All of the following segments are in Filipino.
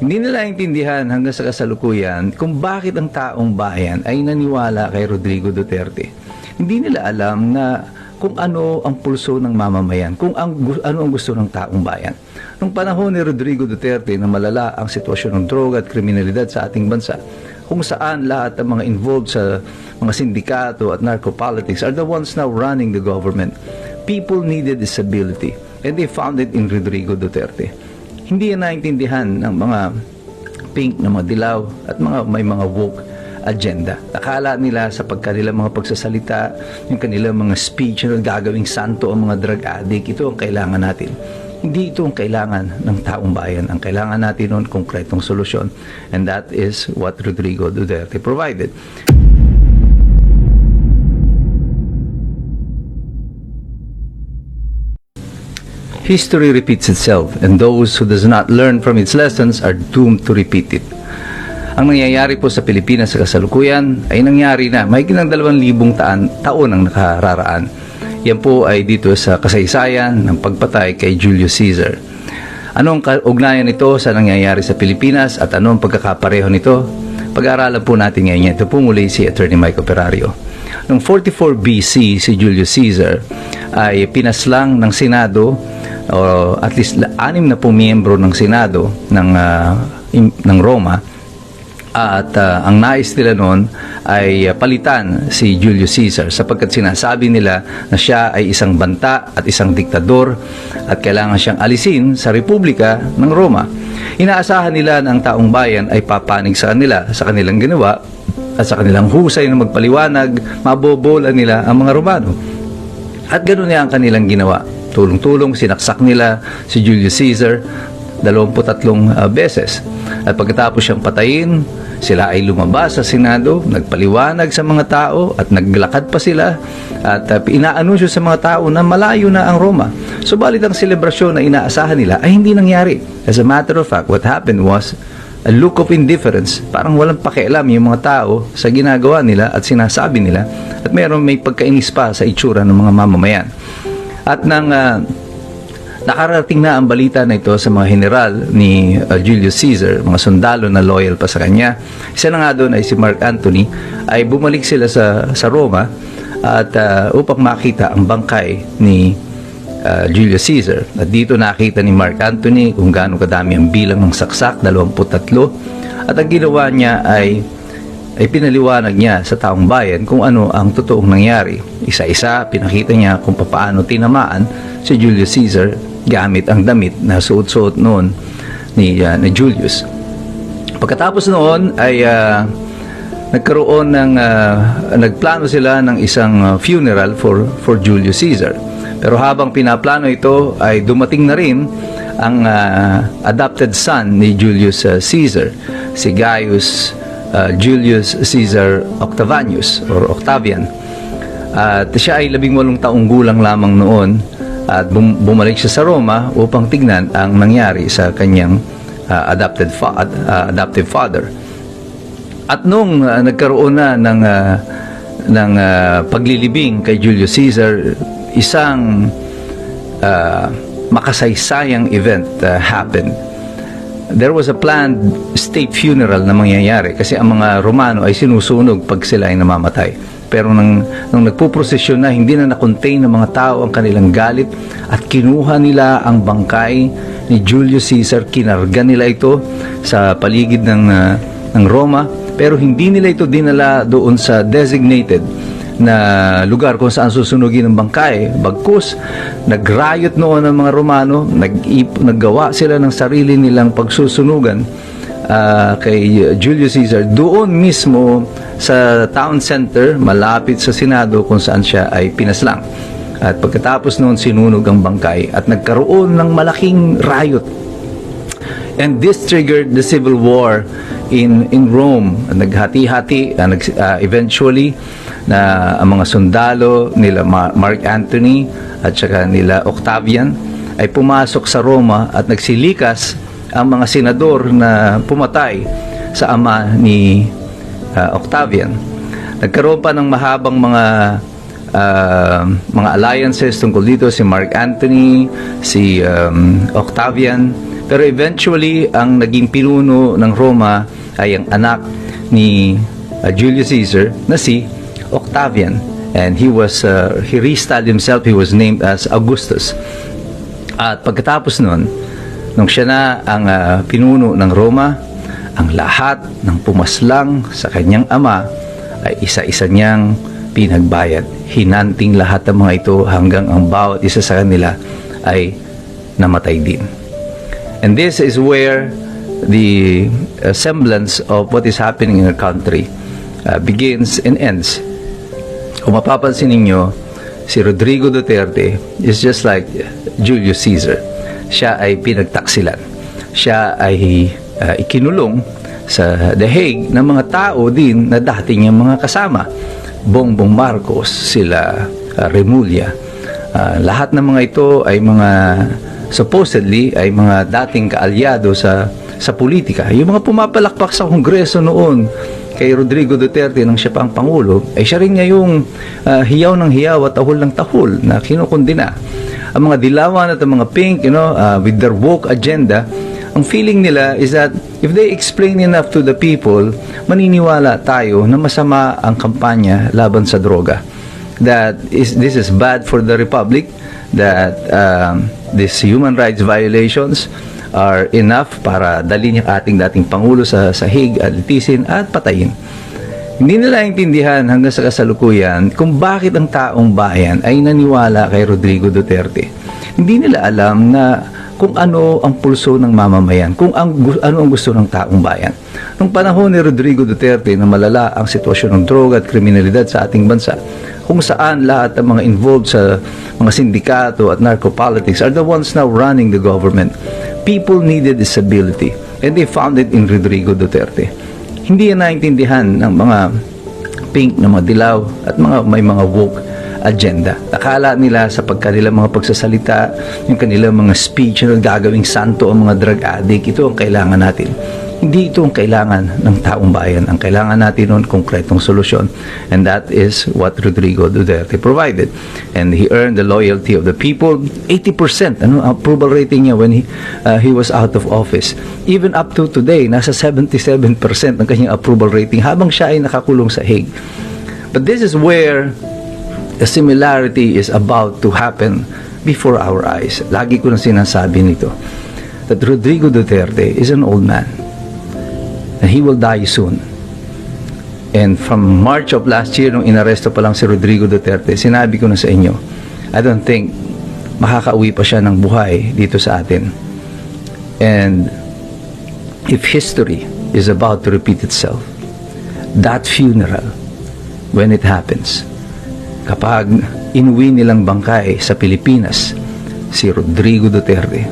Hindi nila intindihan hanggang sa kasalukuyan kung bakit ang taong bayan ay naniwala kay Rodrigo Duterte. Hindi nila alam na kung ano ang pulso ng mamamayan, kung ano ang gusto ng taong bayan. Nung panahon ni Rodrigo Duterte na malala ang sitwasyon ng droga at kriminalidad sa ating bansa, kung saan lahat ng mga involved sa mga sindikato at narco-politics are the ones now running the government, people needed stability and they found it in Rodrigo Duterte. Hindi yan naintindihan ng mga pink na mga dilaw at may mga woke agenda. Akala nila sa pagkanilang mga pagsasalita, yung kanilang mga speech na gagawing santo ang mga drug addict, ito ang kailangan natin. Hindi ito ang kailangan ng taong bayan. Ang kailangan natin noon, konkretong solusyon. And that is what Rodrigo Duterte provided. History repeats itself, and those who does not learn from its lessons are doomed to repeat it. Ang nangyayari po sa Pilipinas sa kasalukuyan ay nangyari na may ginang 2,000 taon ang nakararaan. Yan po ay dito sa kasaysayan ng pagpatay kay Julius Caesar. Anong kaugnayan nito sa nangyayari sa Pilipinas at anong pagkakapareho nito? Pag-aaralan po natin ngayon. Ito po muli si Attorney Mike Operario. Noong 44 BC, si Julius Caesar ay pinaslang ng Senado o at least 6 na po miyembro ng Senado ng Roma at ang nais nila noon ay palitan si Julius Caesar sapagkat sinasabi nila na siya ay isang banta at isang diktador at kailangan siyang alisin sa Republika ng Roma. Inaasahan nila na ang taong bayan ay papanig sa kanila sa kanilang ginawa at sa kanilang husay na magpaliwanag, mabobola nila ang mga Romano. At ganoon niya ang kanilang ginawa. Tulong-tulong, sinaksak nila si Julius Caesar 23 beses. At pagkatapos siyang patayin, sila ay lumabas sa Senado, nagpaliwanag sa mga tao at naglakad pa sila at inaanunsyo sa mga tao na malayo na ang Roma. Subalit ang selebrasyon na inaasahan nila ay hindi nangyari. As a matter of fact, what happened was a look of indifference. Parang walang pakialam yung mga tao sa ginagawa nila at sinasabi nila at may pagkainis pa sa itsura ng mga mamamayan. At nang nakarating na ang balita na ito sa mga general ni Julius Caesar, mga sundalo na loyal pa sa kanya, isa na nga doon ay si Mark Antony, ay bumalik sila sa Roma at upang makita ang bangkay ni Julius Caesar. At dito nakita ni Mark Antony kung gaano kadami ang bilang ng saksak, 23, at ang ginawa niya ay pinaliwanag niya sa taong bayan kung ano ang totoong nangyari. Isa-isa, pinakita niya kung paano tinamaan si Julius Caesar gamit ang damit na suot-suot noon ni Julius. Pagkatapos noon ay nagkaroon nagplano sila ng isang funeral for Julius Caesar. Pero habang pinaplano ito ay dumating na rin ang adopted son ni Julius Caesar, si Gaius Julius Caesar Octavianus or Octavian. At siya ay 18 taong gulang lamang noon at bumalik siya sa Roma upang tignan ang nangyari sa kanyang adoptive father. At nung nagkaroon na ng paglilibing kay Julius Caesar, isang makasaysayang event happened. There was a planned state funeral na mangyayari kasi ang mga Romano ay sinusunog pag sila ay namamatay. Pero nung nagpuprosesyon na, hindi na na-contain ng mga tao ang kanilang galit at kinuha nila ang bangkay ni Julius Caesar, kinarga nila ito sa paligid ng Roma, pero hindi nila ito dinala doon sa designated na lugar kung saan susunugin ang bangkay. Bagkus, nag-riot noon ang mga Romano, naggawa sila ng sarili nilang pagsusunugan kay Julius Caesar doon mismo sa town center malapit sa Senado kung saan siya ay pinaslang. At pagkatapos noon sinunog ang bangkay at nagkaroon ng malaking riot. And this triggered the civil war in Rome. Naghati-hati eventually na ang mga sundalo nila Mark Antony at saka nila Octavian ay pumasok sa Roma at nagsilikas ang mga senador na pumatay sa ama ni Octavian. Nagkaroon pa ng mahabang mga alliances tungkol dito, si Mark Antony, si Octavian, Pero eventually, ang naging pinuno ng Roma ay ang anak ni Julius Caesar na si Octavian. And he restyled himself, he was named as Augustus. At pagkatapos nun, nung siya na ang pinuno ng Roma, ang lahat ng pumaslang sa kanyang ama ay isa-isa niyang pinagbayad. Hinanting lahat ng mga ito hanggang ang bawat isa sa kanila ay namatay din. And this is where the semblance of what is happening in our country begins and ends. Kung mapapansin ninyo, si Rodrigo Duterte is just like Julius Caesar. Siya ay pinagtaksilan. Siya ay ikinulong sa The Hague ng mga tao din na dati niyang mga kasama. Bongbong Marcos, sila Remulla. Lahat ng mga ito ay mga supposedly ay mga dating kaalyado sa politika. Yung mga pumapalakpak sa Kongreso noon kay Rodrigo Duterte nang siya pa ang Pangulo, ay siya rin ngayong hiyaw ng hiyaw at tahol ng tahol na kinukundina. Ang mga dilawan at ang mga pink, with their woke agenda, ang feeling nila is that if they explain enough to the people, maniniwala tayo na masama ang kampanya laban sa droga. This is bad for the Republic, that these human rights violations are enough para dalhin yung ating dating Pangulo sa Hague at litisin at patayin. Hindi nila intindihan hanggang sa kasalukuyan kung bakit ang taong bayan ay naniwala kay Rodrigo Duterte. Hindi nila alam na kung ano ang pulso ng mamamayan, kung ano ang gusto ng taong bayan. Nung panahon ni Rodrigo Duterte na malala ang sitwasyon ng droga at kriminalidad sa ating bansa, kung saan lahat ng mga involved sa mga sindikato at narco-politics are the ones now running the government. People needed stability, and they found it in Rodrigo Duterte. Hindi yan naintindihan ng mga pink, ng mga dilaw, at may mga woke agenda. Akala nila sa pagkanilang mga pagsasalita, yung kanilang mga speech na gagawing santo ang mga drug addict, ito ang kailangan natin. Hindi ito ang kailangan ng taong bayan. Ang kailangan natin noon, konkretong solusyon. And that is what Rodrigo Duterte provided. And he earned the loyalty of the people. 80% approval rating niya when he was out of office. Even up to today, nasa 77% ang kanyang approval rating habang siya ay nakakulong sa Hague. But this is where the similarity is about to happen before our eyes. Lagi ko nang sinasabi nito that Rodrigo Duterte is an old man. And he will die soon. And from March of last year, nung inaresto pa lang si Rodrigo Duterte, sinabi ko na sa inyo, I don't think makakauwi pa siya ng buhay dito sa atin. And if history is about to repeat itself, that funeral, when it happens, kapag inuwi nilang bangkay sa Pilipinas si Rodrigo Duterte,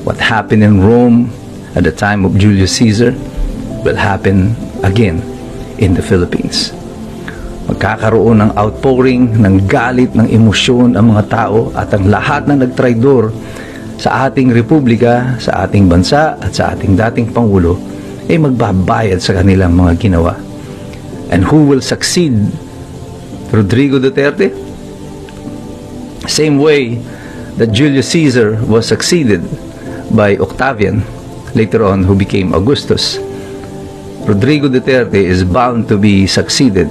what happened in Rome at the time of Julius Caesar will happen again in the Philippines. Magkakaroon ng outpouring, ng galit, ng emosyon ang mga tao at ang lahat na nagtraidor sa ating republika, sa ating bansa at sa ating dating Pangulo ay magbabayad sa kanilang mga ginawa. And who will succeed Rodrigo Duterte? Same way that Julius Caesar was succeeded by Octavian, later on who became Augustus. Rodrigo Duterte is bound to be succeeded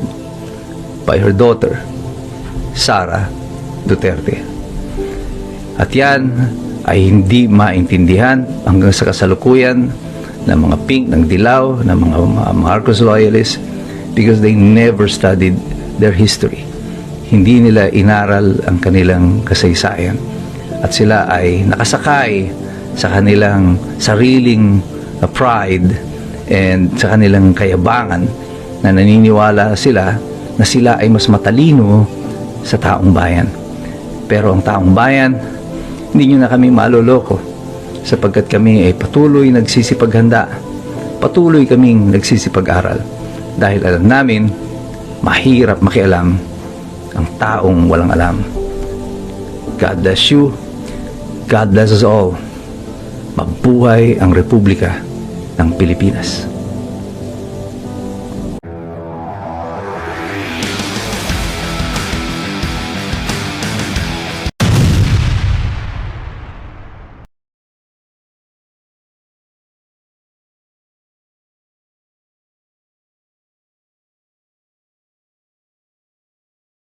by her daughter, Sara Duterte. At yan ay hindi maintindihan hanggang sa kasalukuyan ng mga pink, ng dilaw, ng mga Marcos loyalists because they never studied their history. Hindi nila inaral ang kanilang kasaysayan. At sila ay nakasakay sa kanilang sariling pride and sa kanilang kayabangan na naniniwala sila na sila ay mas matalino sa taong bayan. Pero ang taong bayan, hindi nyo na kami maloloko sapagkat kami ay patuloy nagsisipaghanda, patuloy kaming nagsisipag-aral dahil alam namin mahirap makialam ang taong walang alam. God bless you. God bless us all. Mabuhay ang Republika ng Pilipinas.